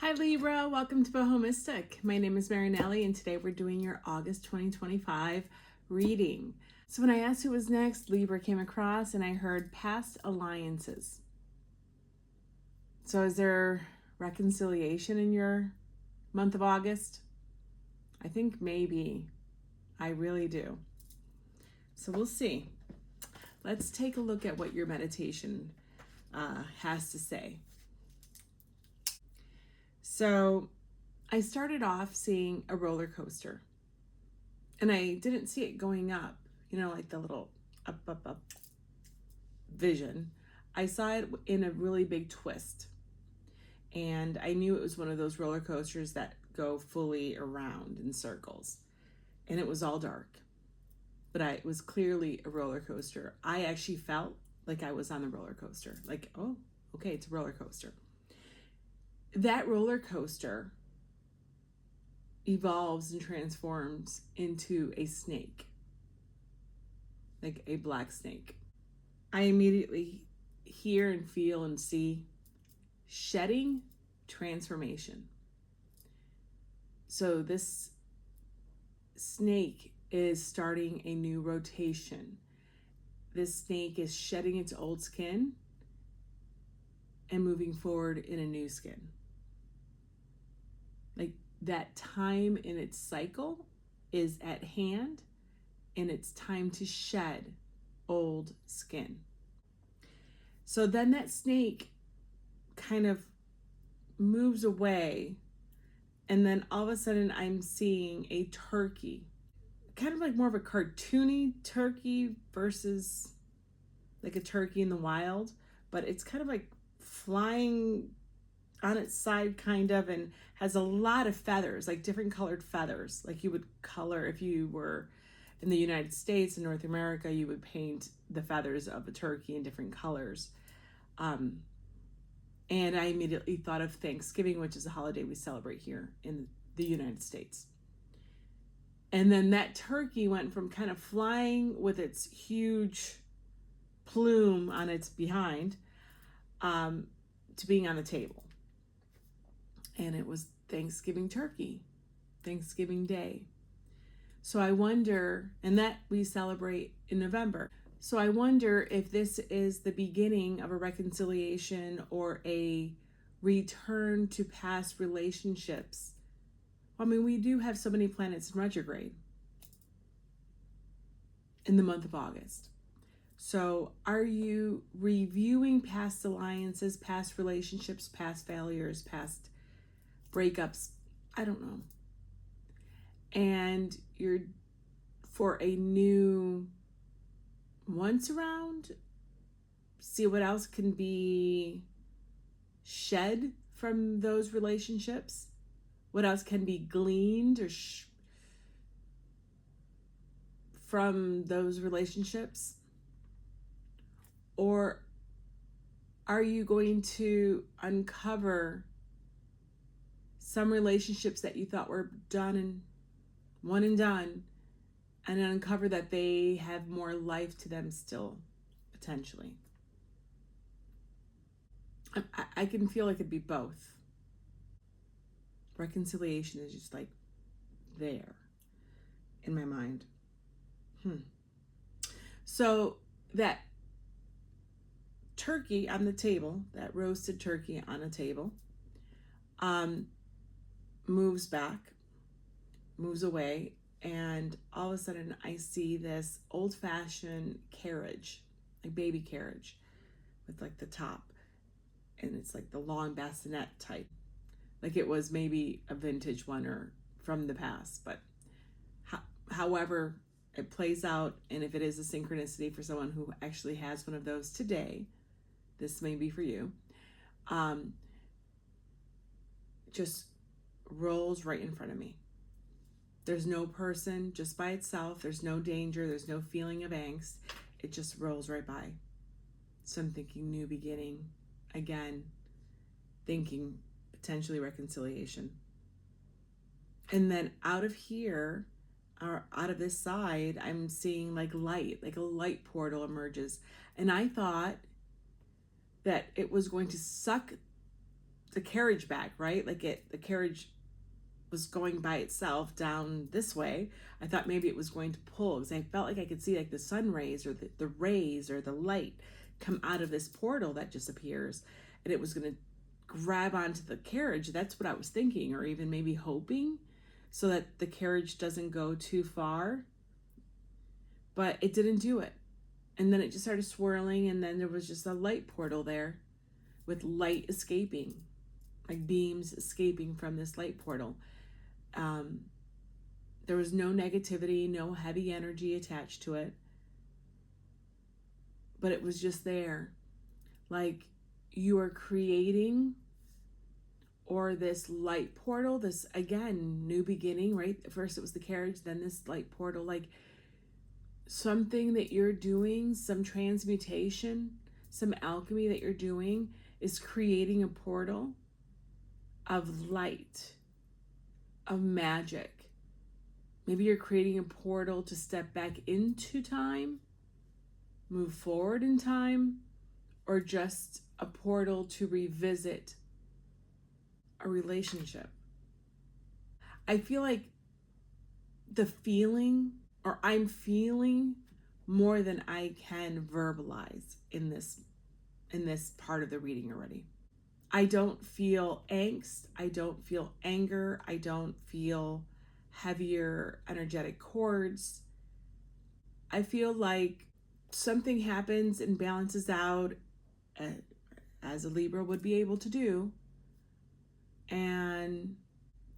Hi Libra, welcome to BohoMystic. My name is Marinelli and today we're doing your August 2025 reading. So when I asked who was next, Libra came across and I heard past alliances. So is there reconciliation in your month of August? I think maybe. I really do. So we'll see. Let's take a look at what your meditation has to say. So I started off seeing a roller coaster and I didn't see it going up, like the little up vision. I saw it in a really big twist and I knew it was one of those roller coasters that go fully around in circles, and it was all dark, but it was clearly a roller coaster. I actually felt like I was on the roller coaster, like, oh, okay, it's a roller coaster. That roller coaster evolves and transforms into a snake, like a black snake. I immediately hear and feel and see shedding transformation. So this snake is starting a new rotation. This snake is shedding its old skin and moving forward in a new skin. Like that time in its cycle is at hand and it's time to shed old skin. So then that snake kind of moves away, and then all of a sudden I'm seeing a turkey, kind of like more of a cartoony turkey versus like a turkey in the wild, but it's kind of like flying on its side kind of, and has a lot of feathers, like different colored feathers, like you would color if you were in the United States and North America, you would paint the feathers of a turkey in different colors. And I immediately thought of Thanksgiving, which is a holiday we celebrate here in the United States. And then that turkey went from kind of flying with its huge plume on its behind to being on the table. And it was Thanksgiving turkey, Thanksgiving Day. So I wonder, and that we celebrate in November. So I wonder if this is the beginning of a reconciliation or a return to past relationships. I mean, we do have so many planets in retrograde in the month of August. So are you reviewing past alliances, past relationships, past failures, past breakups? I don't know. And you're for a new once around, see what else can be shed from those relationships, what else can be gleaned or from those relationships. Or are you going to uncover some relationships that you thought were done and one and done, and uncover that they have more life to them still, potentially? I can feel like it'd be both. Reconciliation is just like there in my mind. So that turkey on the table, that roasted turkey on a table, moves back, moves away, and all of a sudden I see this old-fashioned carriage, like baby carriage with like the top, and it's like the long bassinet type, like it was maybe a vintage one or from the past, but however it plays out, and if it is a synchronicity for someone who actually has one of those today, this may be for you, just rolls right in front of me. There's no person just by itself. There's no danger. There's no feeling of angst. It just rolls right by. So I'm thinking new beginning. Again, thinking potentially reconciliation. And then out of here, or out of this side, I'm seeing like light, like a light portal emerges. And I thought that it was going to suck the carriage back, right? Like the carriage was going by itself down this way. I thought maybe it was going to pull, because I felt like I could see like the sun rays or the rays or the light come out of this portal that just appears, and it was going to grab onto the carriage. That's what I was thinking, or even maybe hoping, so that the carriage doesn't go too far. But it didn't do it. And then it just started swirling, and then there was just a light portal there with light escaping, like beams escaping from this light portal. There was no negativity, no heavy energy attached to it, but it was just there. Like you are creating, or this light portal, this, again, new beginning, right? First it was the carriage, then this light portal, like something that you're doing, some transmutation, some alchemy that you're doing is creating a portal of light, of magic. Maybe you're creating a portal to step back into time, move forward in time, or just a portal to revisit a relationship. I feel like the feeling, or I'm feeling more than I can verbalize in this part of the reading already. I don't feel angst, I don't feel anger, I don't feel heavier energetic cords. I feel like something happens and balances out, as a Libra would be able to do, and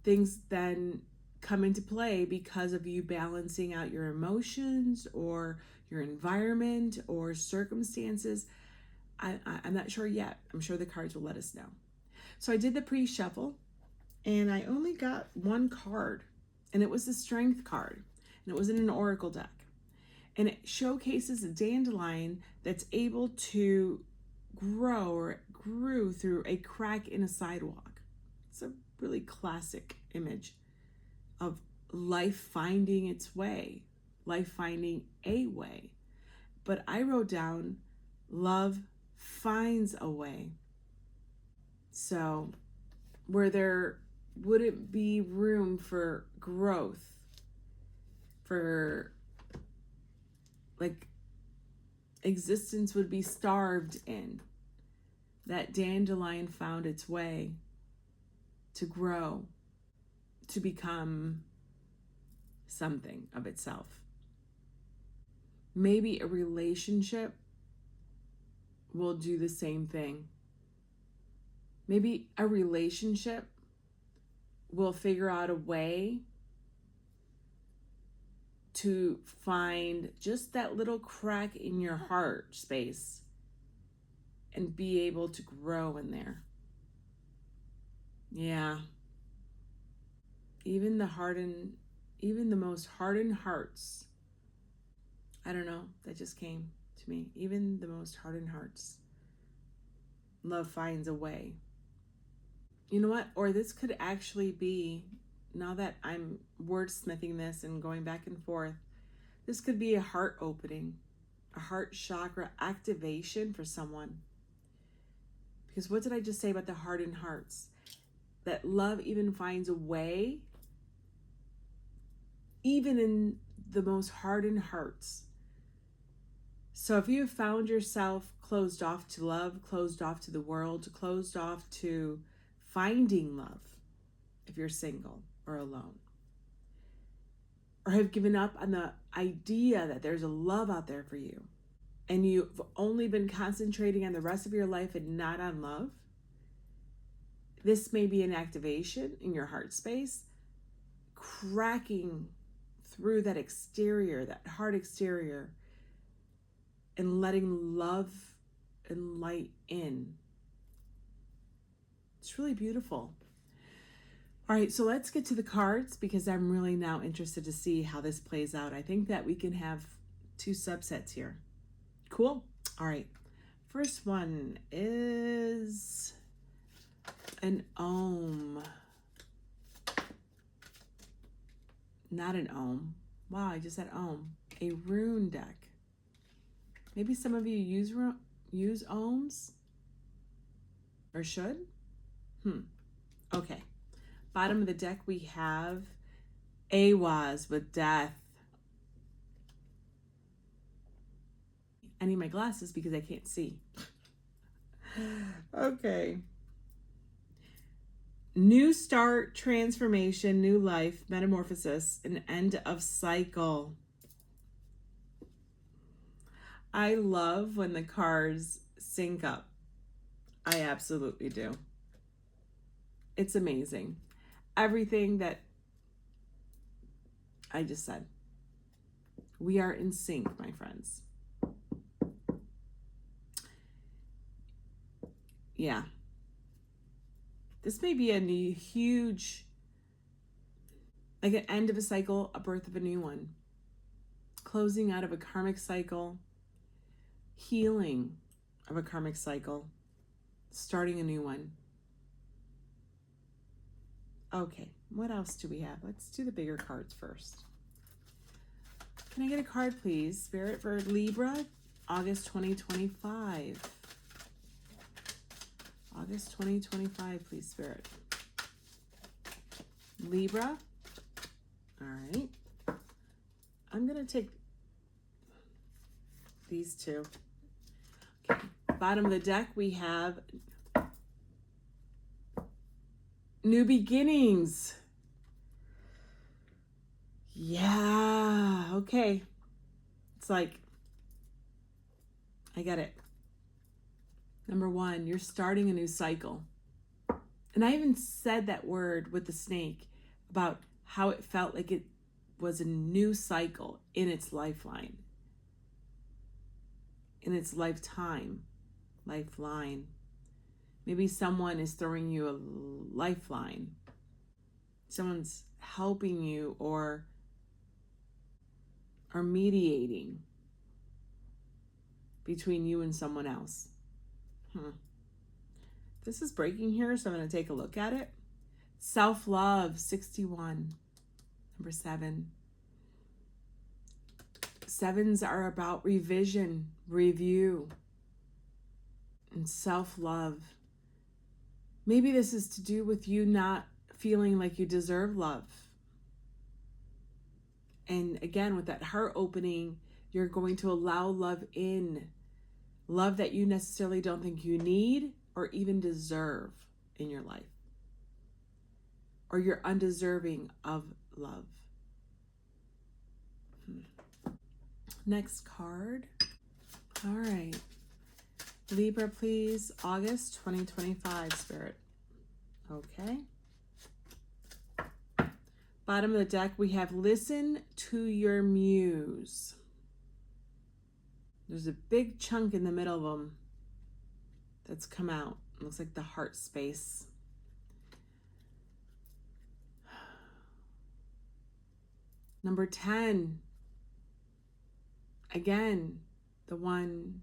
things then come into play because of you balancing out your emotions or your environment or circumstances. I'm not sure yet. I'm sure the cards will let us know. So I did the pre-shuffle, and I only got one card, and it was the Strength card, and it was in an oracle deck, and it showcases a dandelion that's able to grow, or it grew through a crack in a sidewalk. It's a really classic image of life finding its way, life finding a way. But I wrote down, love finds a way. So where there wouldn't be room for growth, for like existence would be starved in, that dandelion found its way to grow, to become something of itself. Maybe a relationship will do the same thing. Maybe a relationship will figure out a way to find just that little crack in your heart space and be able to grow in there. Yeah. Even the most hardened hearts, I don't know, that just came to me. Even the most hardened hearts, love finds a way. You know what? Or this could actually be, now that I'm wordsmithing this and going back and forth, this could be a heart opening, a heart chakra activation for someone. Because what did I just say about the hardened hearts? That love even finds a way, even in the most hardened hearts. So if you have found yourself closed off to love, closed off to the world, closed off to finding love, if you're single or alone, or have given up on the idea that there's a love out there for you, and you've only been concentrating on the rest of your life and not on love, this may be an activation in your heart space, cracking through that exterior, that heart exterior, and letting love and light in. It's really beautiful. All right, so let's get to the cards, because I'm really now interested to see how this plays out. I think that we can have two subsets here. Cool. All right. First one is an ohm. Not an ohm. Wow, I just said ohm. A rune deck. Maybe some of you use ohms, or should. Okay. Bottom of the deck, we have Awaz with death. I need my glasses because I can't see. Okay. New start, transformation, new life, metamorphosis, an end of cycle. I love when the cards sync up. I absolutely do. It's amazing. Everything that I just said. We are in sync, my friends. Yeah. This may be a new, huge, like an end of a cycle, a birth of a new one. Closing out of a karmic cycle, healing of a karmic cycle, starting a new one. Okay, what else do we have? Let's do the bigger cards first. Can I get a card, please, Spirit, for Libra, August 2025? August 2025, please, Spirit. Libra. All right. I'm going to take these two. Okay. Bottom of the deck, we have new beginnings. Yeah. Okay. It's like, I get it. Number one, you're starting a new cycle. And I even said that word with the snake about how it felt like it was a new cycle in its lifeline, in its lifeline. Maybe someone is throwing you a lifeline. Someone's helping you or mediating between you and someone else. This is breaking here, so I'm going to take a look at it. Self-love, 61, number 7. Sevens are about revision, review, and self-love. Maybe this is to do with you not feeling like you deserve love. And again, with that heart opening, you're going to allow love in. Love that you necessarily don't think you need or even deserve in your life. Or you're undeserving of love. Next card. All right. Libra, please. August 2025, Spirit. Okay. Bottom of the deck, we have listen to your muse. There's a big chunk in the middle of them that's come out. It looks like the heart space. Number 10. Again, the 1,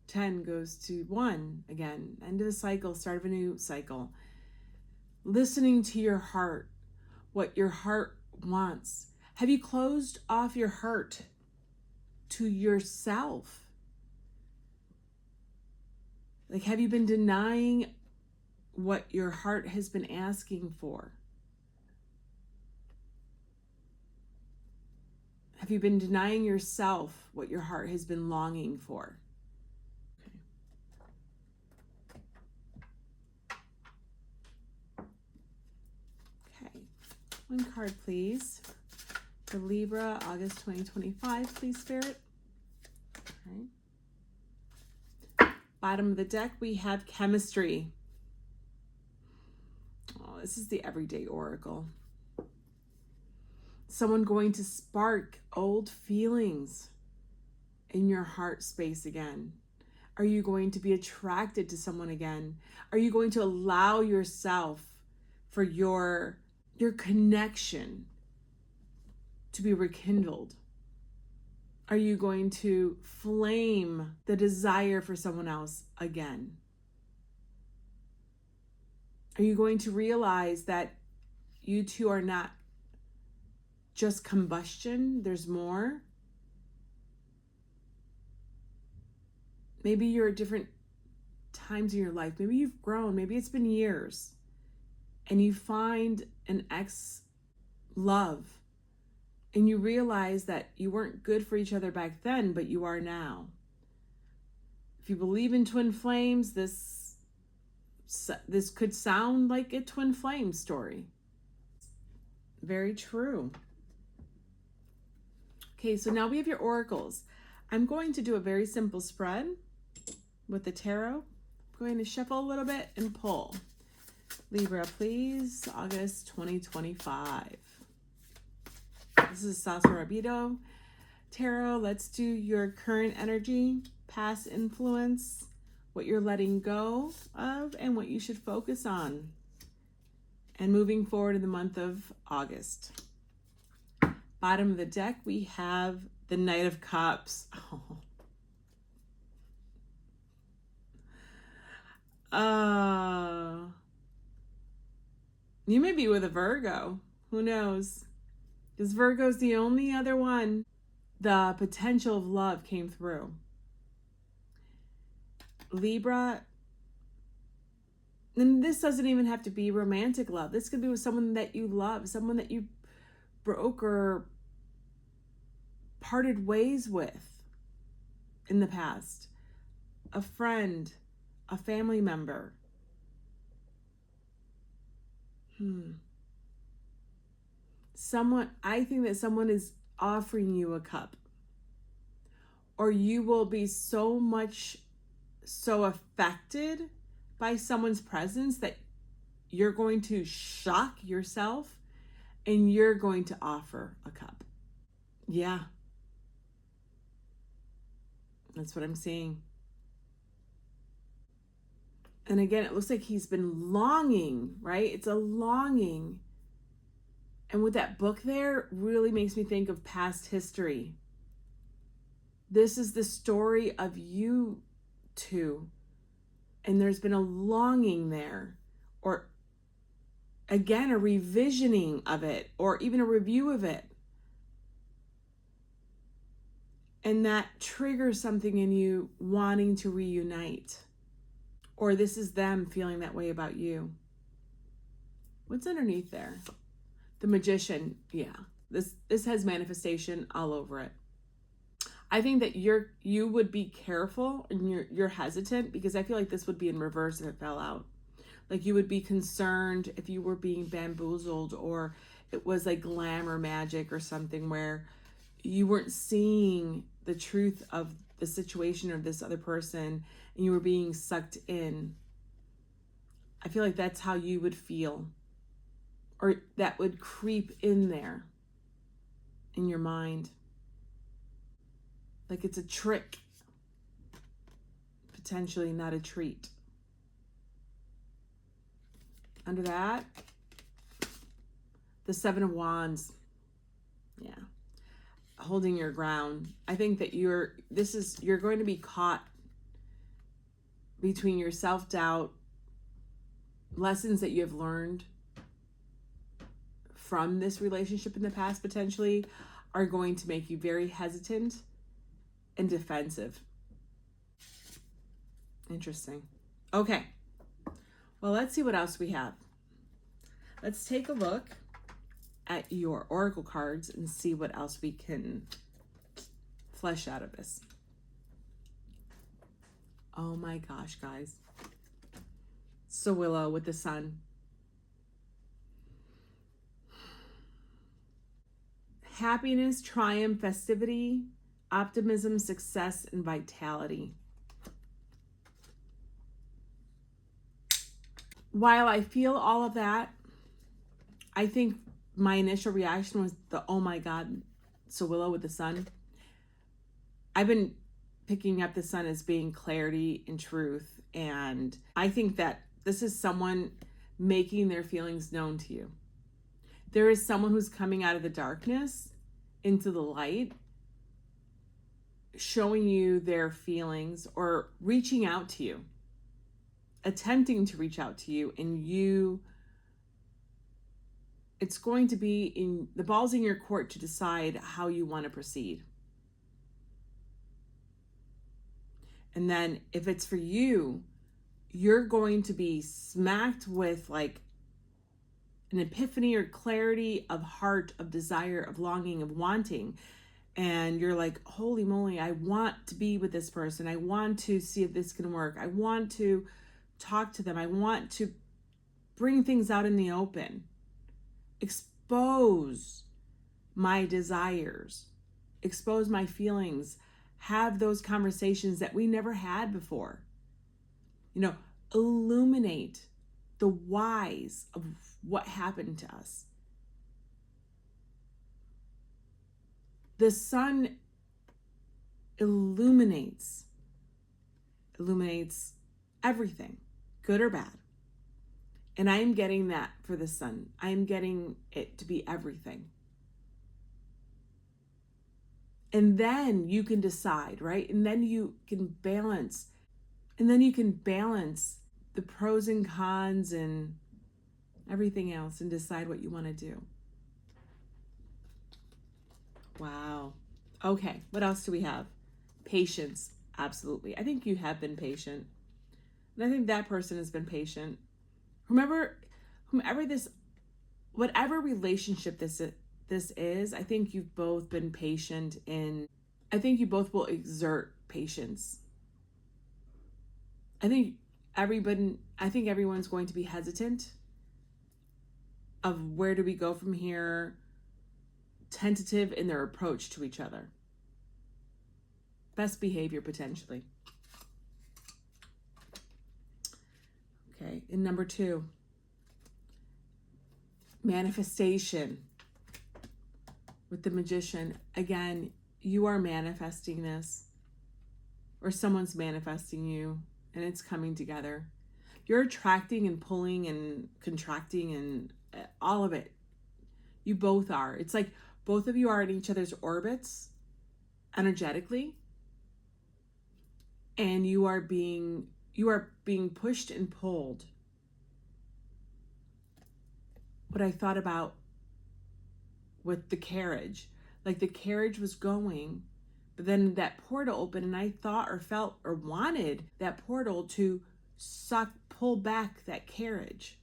10 goes to 1 again. End of the cycle, start of a new cycle. Listening to your heart, what your heart wants. Have you closed off your heart to yourself? Like, have you been denying what your heart has been asking for? Have you been denying yourself what your heart has been longing for? Okay. One card, please. For Libra, August 2025, please, Spirit. Okay. Bottom of the deck, we have chemistry. Oh, this is the everyday oracle. Someone going to spark old feelings in your heart space again. Are you going to be attracted to someone again? Are you going to allow yourself for your connection to be rekindled? Are you going to flame the desire for someone else again? Are you going to realize that you two are not just combustion? There's more. Maybe you're a different times in your life, maybe you've grown, maybe it's been years, and you find an ex-love, and you realize that you weren't good for each other back then, but you are now. If you believe in twin flames, this could sound like a twin flame story. Very true. Okay, so now we have your oracles. I'm going to do a very simple spread with the tarot. I'm going to shuffle a little bit and pull. Libra, please, August 2025. This is Salsa Rabido Tarot. Let's do your current energy, past influence, what you're letting go of, and what you should focus on. And moving forward in the month of August. Bottom of the deck, we have the Knight of Cups. You may be with a Virgo. Who knows? Because Virgo's the only other one. The potential of love came through. Libra, and this doesn't even have to be romantic love. This could be with someone that you love, someone that you broke or parted ways with in the past. A friend, a family member. I think that someone is offering you a cup. Or you will be so affected by someone's presence that you're going to shock yourself and you're going to offer a cup. Yeah. That's what I'm seeing. And again, it looks like he's been longing, right? It's a longing. And with that book there, really makes me think of past history. This is the story of you two. And there's been a longing there. Or again, a revisioning of it. Or even a review of it. And that triggers something in you wanting to reunite. Or this is them feeling that way about you. What's underneath there? The Magician. Yeah. This has manifestation all over it. I think that you would be careful and you're hesitant, because I feel like this would be in reverse if it fell out. Like you would be concerned if you were being bamboozled, or it was like glamour magic or something where you weren't seeing the truth of the situation of this other person and you were being sucked in. I feel like that's how you would feel, or that would creep in there in your mind. Like it's a trick, potentially not a treat. Under that, the Seven of Wands. Yeah. Holding your ground. I think that you're going to be caught between your self-doubt, lessons that you have learned from this relationship in the past potentially are going to make you very hesitant and defensive. Interesting. Okay. Well, let's see what else we have. Let's take a look at your oracle cards and see what else we can flesh out of this. Oh my gosh, guys. Willow with the sun. Happiness, triumph, festivity, optimism, success, and vitality. While I feel all of that, I think my initial reaction was oh my God, Willow with the sun. I've been picking up the sun as being clarity and truth. And I think that this is someone making their feelings known to you. There is someone who's coming out of the darkness into the light, showing you their feelings or reaching out to you, attempting to reach out to you, and it's going to be in the ball's in your court to decide how you want to proceed. And then if it's for you you're going to be smacked with like an epiphany or clarity of heart, of desire, of longing, of wanting. And you're like, holy moly, I want to be with this person. I want to see if this can work. I want to talk to them. I want to bring things out in the open, expose my desires, expose my feelings, have those conversations that we never had before. You know, illuminate the whys of what happened to us. The sun illuminates everything, good or bad. And I am getting that for the sun. I am getting it to be everything. And then you can decide, right? And then you can balance. And then you can balance the pros and cons and everything else and decide what you want to do. Wow. Okay, what else do we have? Patience. Absolutely. I think you have been patient. And I think that person has been patient. Whatever relationship this is, I think you've both been patient I think you both will exert patience. I think everyone's going to be hesitant of where do we go from here, tentative in their approach to each other. Best behavior potentially. Okay, and number 2, manifestation with the Magician. Again, you are manifesting this, or someone's manifesting you, and it's coming together. You're attracting and pulling and contracting and all of it. You both are. It's like both of you are in each other's orbits energetically, and you are being pushed and pulled. What I thought about with the carriage, like the carriage was going, but then that portal opened, and I thought or felt or wanted that portal to pull back that carriage.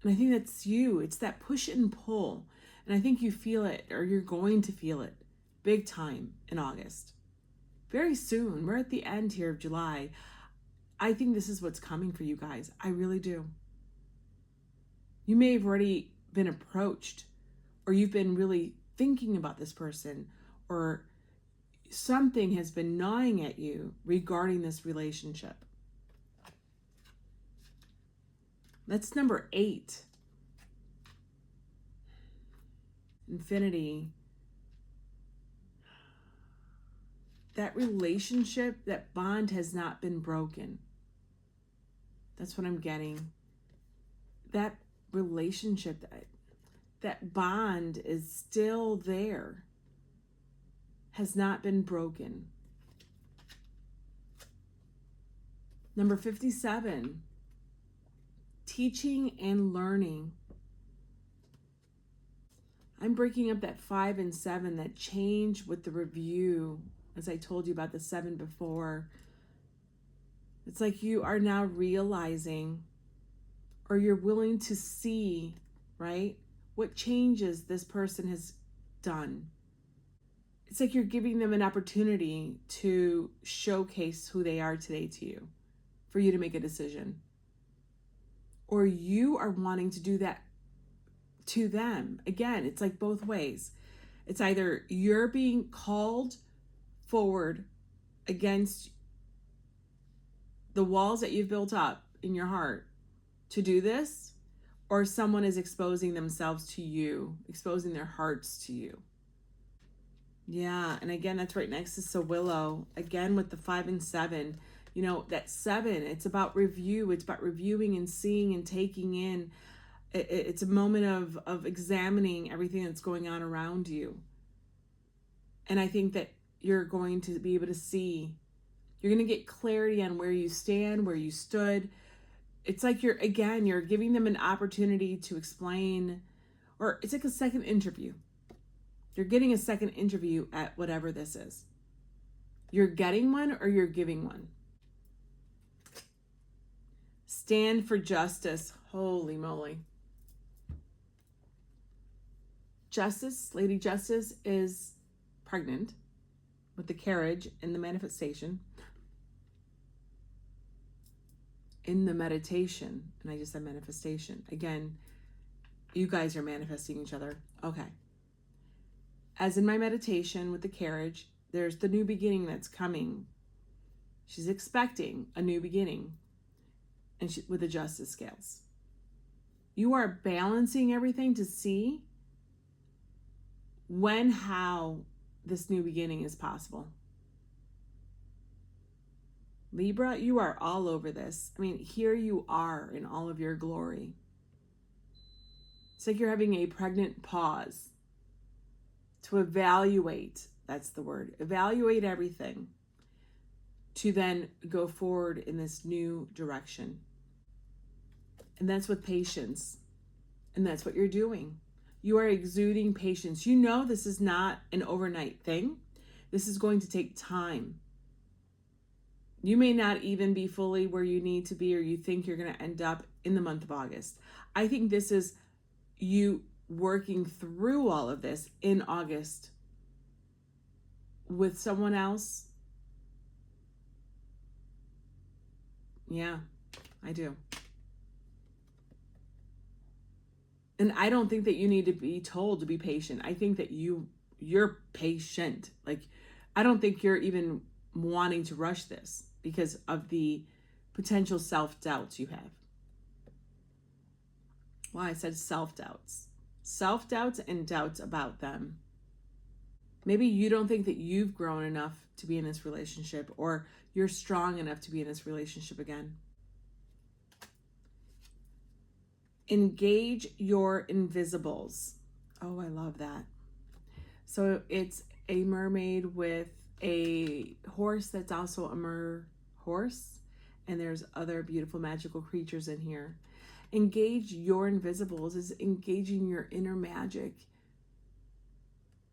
And I think that's you. It's that push and pull. And I think you feel it, or you're going to feel it big time in August. Very soon. We're at the end here of July. I think this is what's coming for you guys. I really do. You may have already been approached, or you've been really thinking about this person, or something has been gnawing at you regarding this relationship. That's number 8. Infinity. That relationship, that bond has not been broken. That's what I'm getting. That relationship, that bond is still there, has not been broken. Number 57, teaching and learning. I'm breaking up that 5 and 7, that change with the review, as I told you about the 7 before. It's like you are now realizing, or you're willing to see, right, what changes this person has done. It's like you're giving them an opportunity to showcase who they are today to you, for you to make a decision. Or you are wanting to do that to them. Again, it's like both ways. It's either you're being called forward against the walls that you've built up in your heart to do this, or someone is exposing themselves to you, exposing their hearts to you. Yeah, and again, that's right next to Sawillow. Again, with the 5 and 7, you know, that 7, it's about review. It's about reviewing and seeing and taking in. It's a moment of examining everything that's going on around you. And I think that you're going to be able to see, you're going to get clarity on where you stand, where you stood. It's like you're giving them an opportunity to explain, or it's like a second interview. You're getting a second interview at whatever this is. You're getting one, or you're giving one. Stand for justice. Holy moly. Justice, Lady Justice, is pregnant with the carriage in the manifestation. In the meditation, and I just said manifestation. Again, you guys are manifesting each other. Okay. As in my meditation with the carriage, there's the new beginning that's coming. She's expecting a new beginning, and with the justice scales. You are balancing everything to see when, how this new beginning is possible. Libra, you are all over this. I mean, here you are in all of your glory. It's like you're having a pregnant pause to evaluate, that's the word, evaluate everything, to then go forward in this new direction. And that's with patience. And that's what you're doing. You are exuding patience. You know this is not an overnight thing. This is going to take time. You may not even be fully where you need to be, or you think you're going to end up in the month of August. I think this is you working through all of this in August with someone else. Yeah, I do. And I don't think that you need to be told to be patient. I think that you're patient. Like, I don't think you're even wanting to rush this because of the potential self-doubts you have. Well, I said self-doubts. Self-doubts and doubts about them. Maybe you don't think that you've grown enough to be in this relationship, or you're strong enough to be in this relationship again. Engage your invisibles. Oh, I love that. So it's a mermaid with a horse that's also a mer horse, and there's other beautiful magical creatures in here. Engage your invisibles is engaging your inner magic.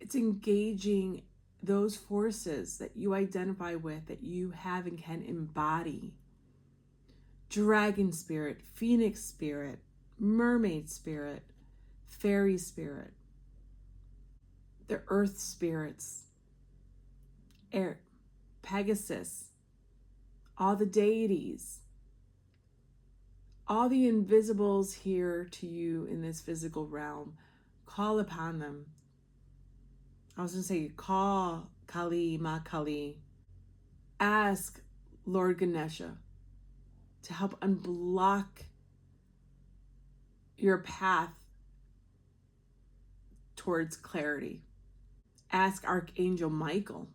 It's engaging those forces that you identify with, that you have and can embody. Dragon spirit, phoenix spirit, mermaid spirit, fairy spirit, the earth spirits, air, Pegasus, all the deities, all the invisibles here to you in this physical realm. Call upon them. I was going to say, call Kali, Ma Kali. Ask Lord Ganesha to help unblock your path towards clarity. Ask Archangel Michael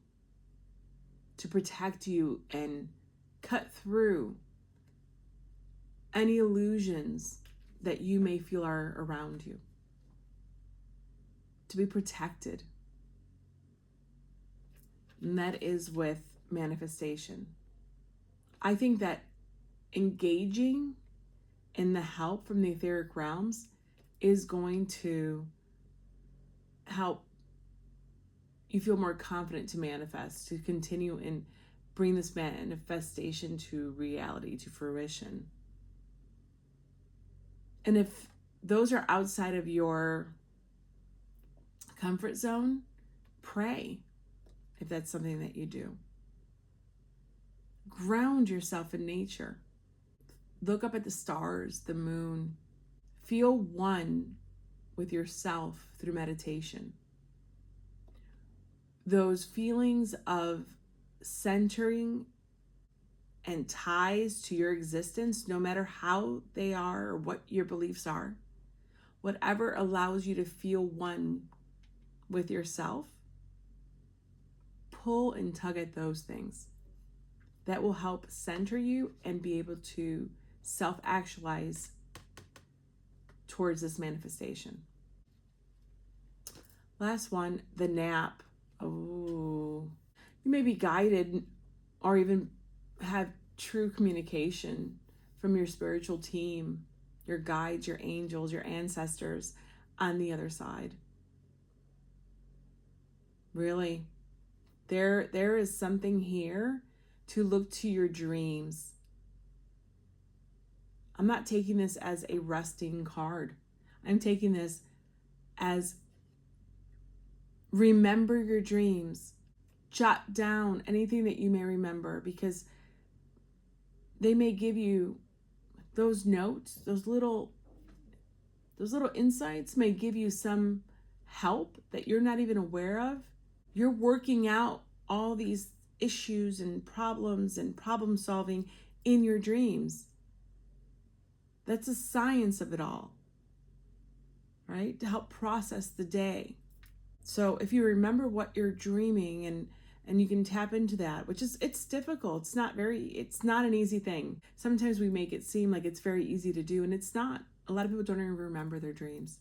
to protect you and cut through any illusions that you may feel are around you. To be protected. And that is with manifestation. I think that engaging in the help from the etheric realms is going to help you feel more confident to manifest, to continue and bring this manifestation to reality, to fruition. And if those are outside of your comfort zone, pray if that's something that you do. Ground yourself in nature. Look up at the stars, the moon. Feel one with yourself through meditation. Those feelings of centering and ties to your existence, no matter how they are or what your beliefs are, whatever allows you to feel one with yourself, pull and tug at those things. That will help center you and be able to self-actualize towards this manifestation. Last one, the nap. Oh, you may be guided or even have true communication from your spiritual team, your guides, your angels, your ancestors on the other side. Really, there is something here to look to your dreams. I'm not taking this as a resting card. I'm taking this as remember your dreams. Jot down anything that you may remember, because they may give you those notes, those little insights may give you some help that you're not even aware of. You're working out all these issues and problems and problem solving in your dreams. That's the science of it all, right? To help process the day. So if you remember what you're dreaming and you can tap into that, which is, it's difficult. It's not an easy thing. Sometimes we make it seem like it's very easy to do, and it's not. A lot of people don't even remember their dreams.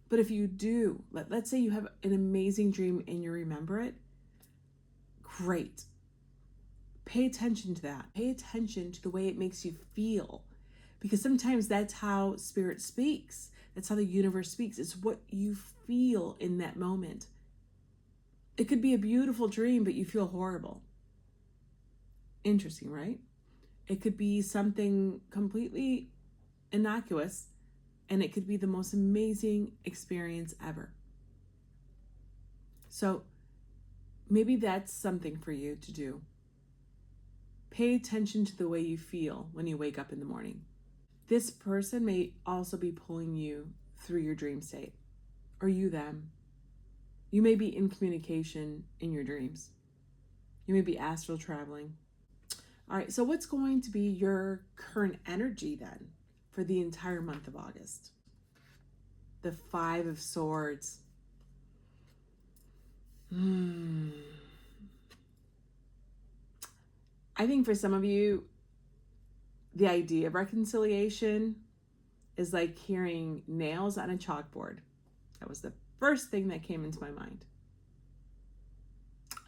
But if you do, let's say you have an amazing dream and you remember it, great. Pay attention to that. Pay attention to the way it makes you feel. Because sometimes that's how spirit speaks. That's how the universe speaks. It's what you feel in that moment. It could be a beautiful dream, but you feel horrible. Interesting, right? It could be something completely innocuous, and it could be the most amazing experience ever. So maybe that's something for you to do. Pay attention to the way you feel when you wake up in the morning. This person may also be pulling you through your dream state, or you them. You may be in communication in your dreams. You may be astral traveling. All right, so what's going to be your current energy then for the entire month of August? The Five of Swords. I think for some of you, the idea of reconciliation is like hearing nails on a chalkboard. That was the first thing that came into my mind.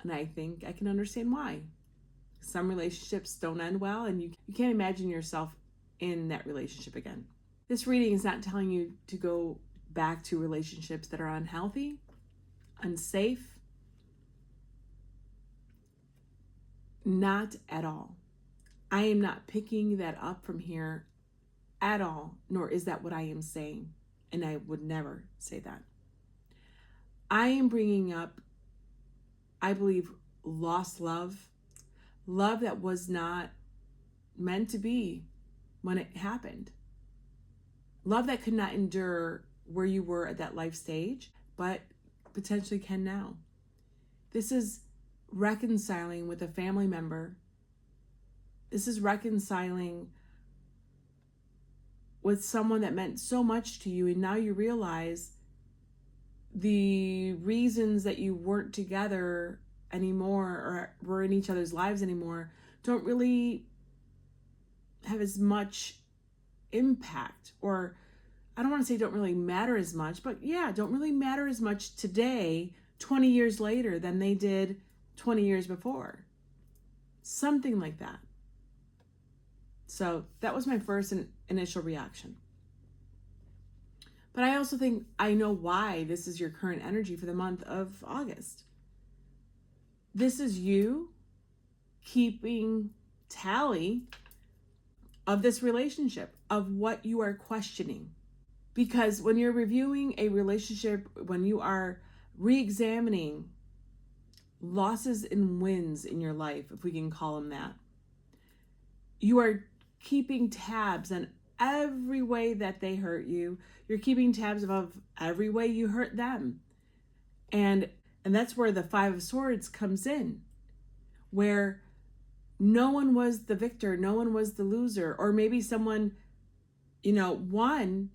And I think I can understand why. Some relationships don't end well, and you can't imagine yourself in that relationship again. This reading is not telling you to go back to relationships that are unhealthy, unsafe. Not at all. I am not picking that up from here at all, nor is that what I am saying. And I would never say that. I am bringing up, I believe, lost love, love that was not meant to be when it happened. Love that could not endure where you were at that life stage, but potentially can now. This is reconciling with a family member. This is reconciling with someone that meant so much to you, and now you realize the reasons that you weren't together anymore or were in each other's lives anymore don't really have as much impact, or I don't want to say don't really matter as much, but yeah, don't really matter as much today, 20 years later, than they did 20 years before. Something like that. So that was my first initial reaction. But I also think I know why this is your current energy for the month of August. This is you keeping tally of this relationship, of what you are questioning. Because when you're reviewing a relationship, when you are re-examining losses and wins in your life, if we can call them that, you are keeping tabs on every way that they hurt you. You're keeping tabs of every way you hurt them. And that's where the Five of Swords comes in, where no one was the victor, no one was the loser, or maybe someone, won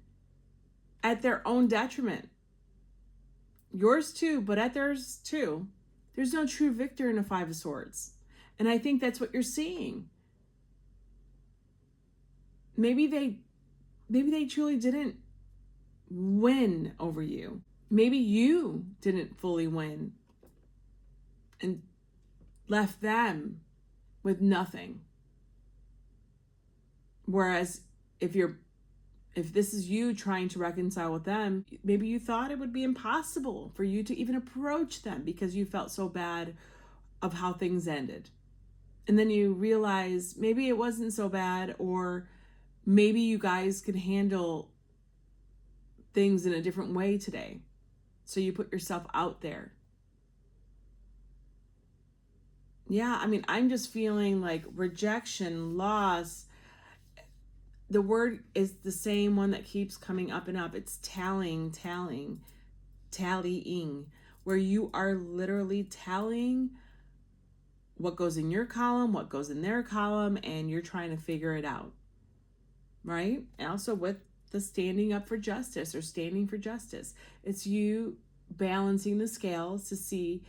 at their own detriment. Yours too, but at theirs too. There's no true victor in a Five of Swords. And I think that's what you're seeing. Maybe they truly didn't win over you. Maybe you didn't fully win and left them with nothing. Whereas if this is you trying to reconcile with them, maybe you thought it would be impossible for you to even approach them because you felt so bad of how things ended. And then you realize maybe it wasn't so bad, or Maybe you guys can handle things in a different way today. So you put yourself out there. Yeah, I mean, I'm just feeling like rejection, loss. The word is the same one that keeps coming up and up. It's tallying, where you are literally tallying what goes in your column, what goes in their column, and you're trying to figure it out, right? And also with the standing up for justice or standing for justice, it's you balancing the scales to see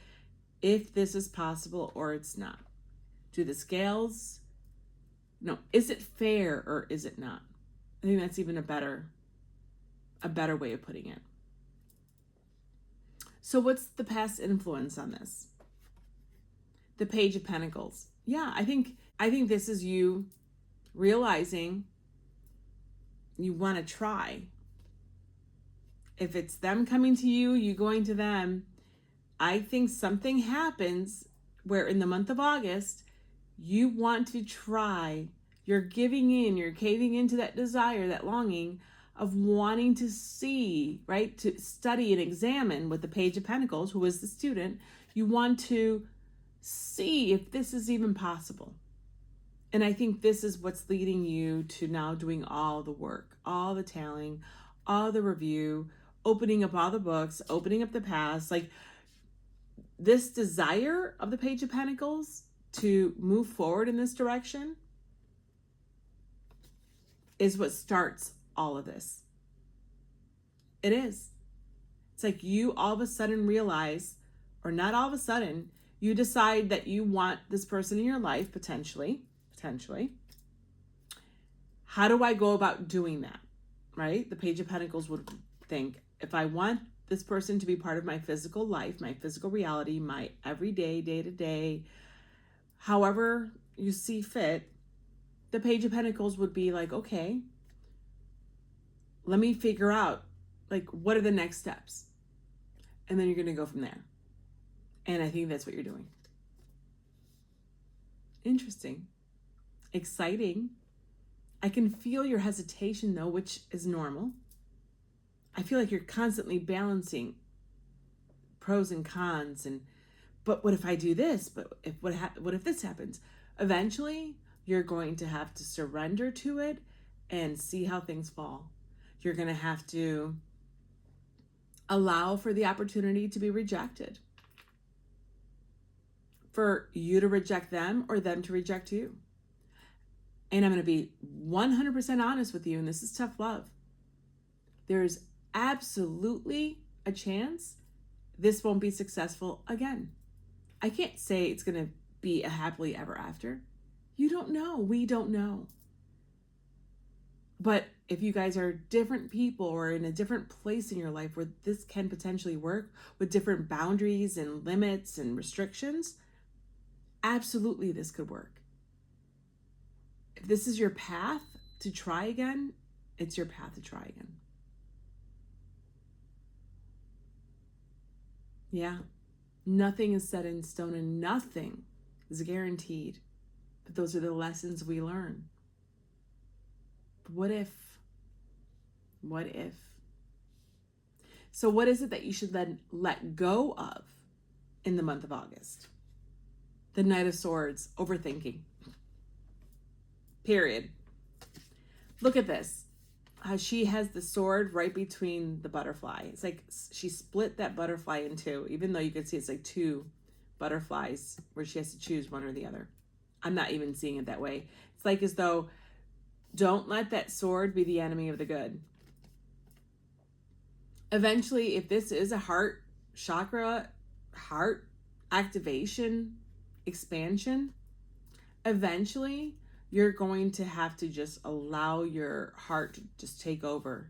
if this is possible or it's not. Do the scales, no, is it fair or is it not? I think that's even a better way of putting it. So what's the past influence on this? The Page of Pentacles. Yeah, I think this is you realizing you want to try. If it's them coming to you, you going to them, I think something happens where in the month of August, you want to try. You're giving in, you're caving into that desire, that longing of wanting to see, right? To study and examine with the Page of Pentacles, who is the student. You want to see if this is even possible. And I think this is what's leading you to now doing all the work, all the tallying, all the review, opening up all the books, opening up the past. Like this desire of the Page of Pentacles to move forward in this direction is what starts all of this. It is. It's like you all of a sudden realize, or not all of a sudden, you decide that you want this person in your life, potentially. How do I go about doing that, right? The Page of Pentacles would think, if I want this person to be part of my physical life, my physical reality, my everyday, day-to-day, however you see fit, the Page of Pentacles would be like, okay, let me figure out, like, what are the next steps? And then you're going to go from there. And I think that's what you're doing. Interesting. Exciting. I can feel your hesitation, though, which is normal. I feel like you're constantly balancing pros and cons, but what if I do this? But what if this happens? Eventually, you're going to have to surrender to it and see how things fall. You're going to have to allow for the opportunity to be rejected. For you to reject them or them to reject you. And I'm going to be 100% honest with you, and this is tough love. There's absolutely a chance this won't be successful again. I can't say it's going to be a happily ever after. You don't know. We don't know. But if you guys are different people or in a different place in your life where this can potentially work with different boundaries and limits and restrictions, absolutely this could work. If this is your path to try again, it's your path to try again. Yeah, nothing is set in stone and nothing is guaranteed. But those are the lessons we learn. What if? What if? So what is it that you should then let go of in the month of August? The Knight of Swords, overthinking. Period. Look at this. How she has the sword right between the butterfly. It's like she split that butterfly in two, even though you can see it's like two butterflies where she has to choose one or the other. I'm not even seeing it that way. It's like as though, don't let that sword be the enemy of the good. Eventually, if this is a heart chakra, heart activation, expansion, eventually you're going to have to just allow your heart to just take over.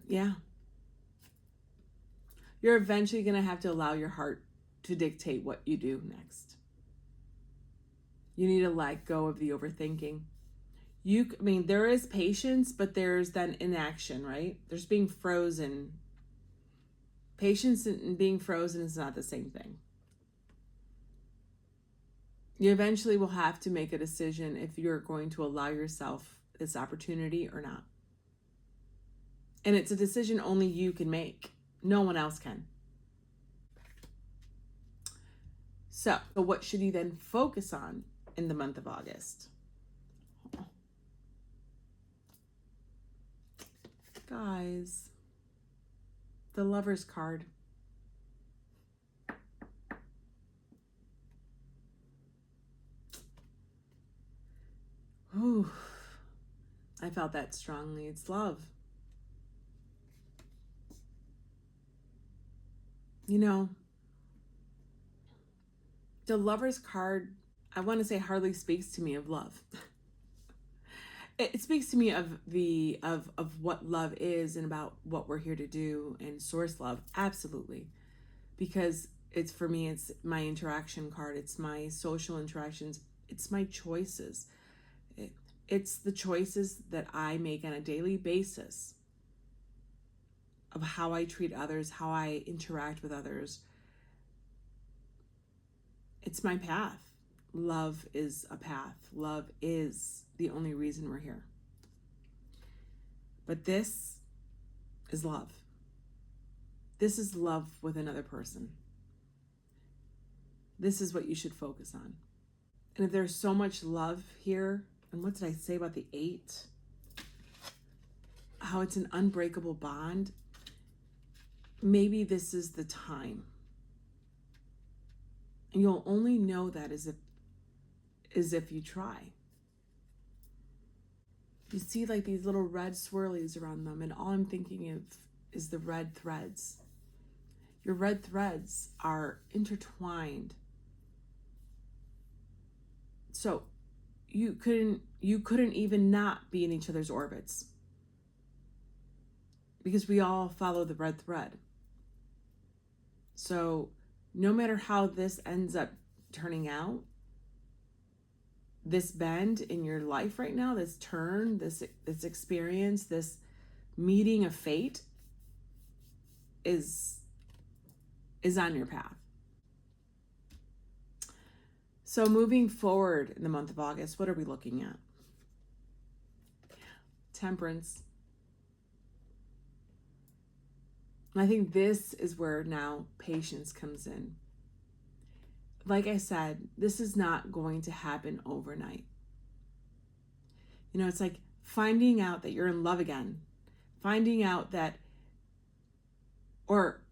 Yeah. You're eventually going to have to allow your heart to dictate what you do next. You need to let go of the overthinking. There is patience, but there's then inaction, right? There's being frozen. Patience and being frozen is not the same thing. You eventually will have to make a decision if you're going to allow yourself this opportunity or not. And it's a decision only you can make. No one else can. So what should you then focus on in the month of August? Guys, the Lover's card. Ooh, I felt that strongly. It's love. You know, the Lover's card, I want to say, hardly speaks to me of love. It speaks to me of what love is and about what we're here to do and source love. Absolutely. Because it's, for me, it's my interaction card. It's my social interactions. It's my choices. It's the choices that I make on a daily basis of how I treat others, how I interact with others. It's my path. Love is a path. Love is the only reason we're here. But this is love. This is love with another person. This is what you should focus on. And if there's so much love here, and what did I say about the 8? How it's an unbreakable bond. Maybe this is the time. And you'll only know that as if you try. You see like these little red swirlies around them, and all I'm thinking of is the red threads. Your red threads are intertwined. So you couldn't even not be in each other's orbits, because we all follow the red thread. So no matter how this ends up turning out, this bend in your life right now, this turn, this experience, this meeting of fate is on your path. So moving forward in the month of August, what are we looking at? Temperance. And I think this is where now patience comes in. Like I said, this is not going to happen overnight. You know, it's like finding out that you're in love again, finding out that, or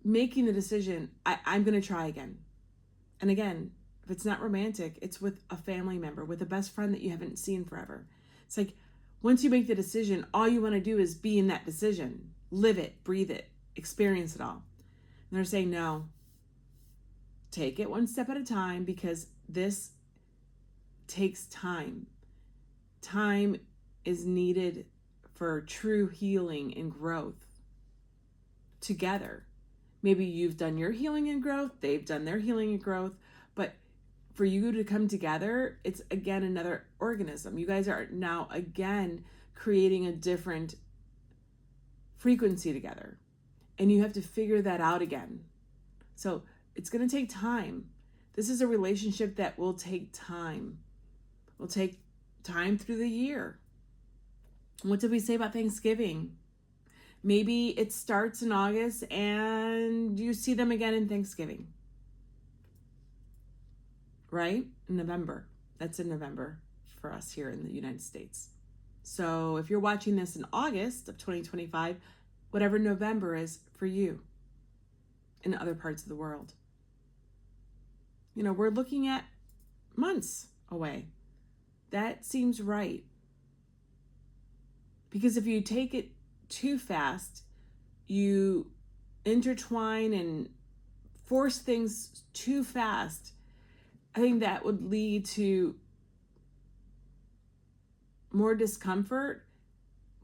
making the decision, I'm going to try again. And again, if it's not romantic, it's with a family member, with a best friend that you haven't seen forever. It's like, once you make the decision, all you want to do is be in that decision, live it, breathe it, experience it all. And they're saying, no, take it one step at a time, because this takes time. Time is needed for true healing and growth together. Maybe you've done your healing and growth, they've done their healing and growth, but for you to come together, it's again another organism. You guys are now again creating a different frequency together, and you have to figure that out again. So it's going to take time. This is a relationship that will take time. Will take time through the year. What did we say about Thanksgiving? Maybe it starts in August and you see them again in Thanksgiving. Right? In November. That's in November for us here in the United States. So if you're watching this in August of 2025, whatever November is for you in other parts of the world. You know, we're looking at months away. That seems right. Because if you take it too fast, you intertwine and force things too fast, I think that would lead to more discomfort,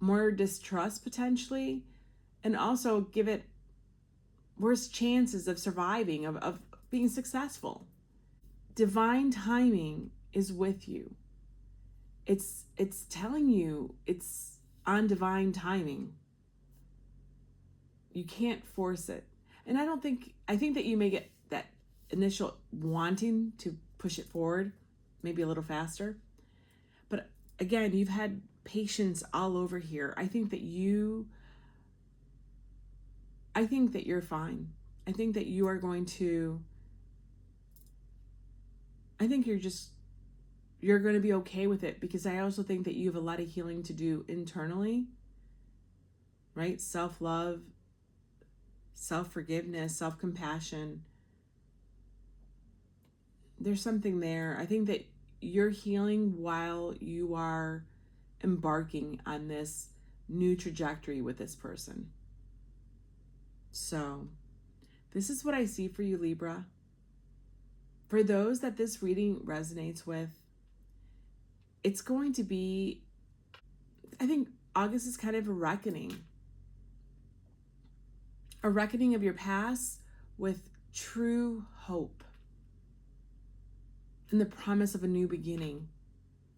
more distrust potentially, and also give it worse chances of surviving, of being successful. Divine timing is with you. It's telling you it's on divine timing. You can't force it. And I think that you may get that initial wanting to push it forward, maybe a little faster. But again, you've had patience all over here. I think that you're fine. I think that you are going to, I think you're going to be okay with it, because I also think that you have a lot of healing to do internally, right? Self-love, self-forgiveness, self-compassion. There's something there. I think that you're healing while you are embarking on this new trajectory with this person. So this is what I see for you, Libra. For those that this reading resonates with, it's going to be, I think August is kind of a reckoning of your past with true hope and the promise of a new beginning.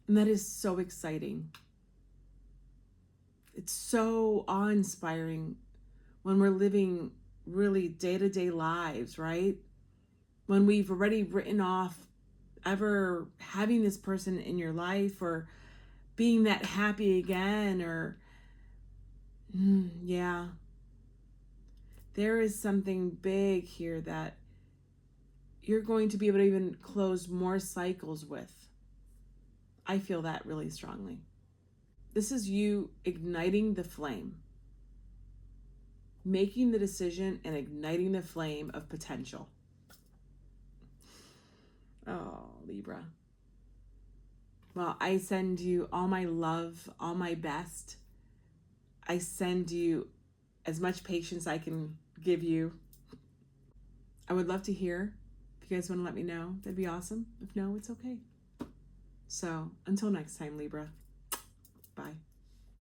And that is so exciting. It's so awe-inspiring when we're living really day-to-day lives, right? When we've already written off ever having this person in your life or being that happy again, or yeah. There is something big here that you're going to be able to even close more cycles with. I feel that really strongly. This is you igniting the flame, making the decision and igniting the flame of potential. Oh, Libra. Well, I send you all my love, all my best. I send you as much patience I can give you. I would love to hear. If you guys want to let me know, that'd be awesome. If no, it's okay. So until next time, Libra. Bye.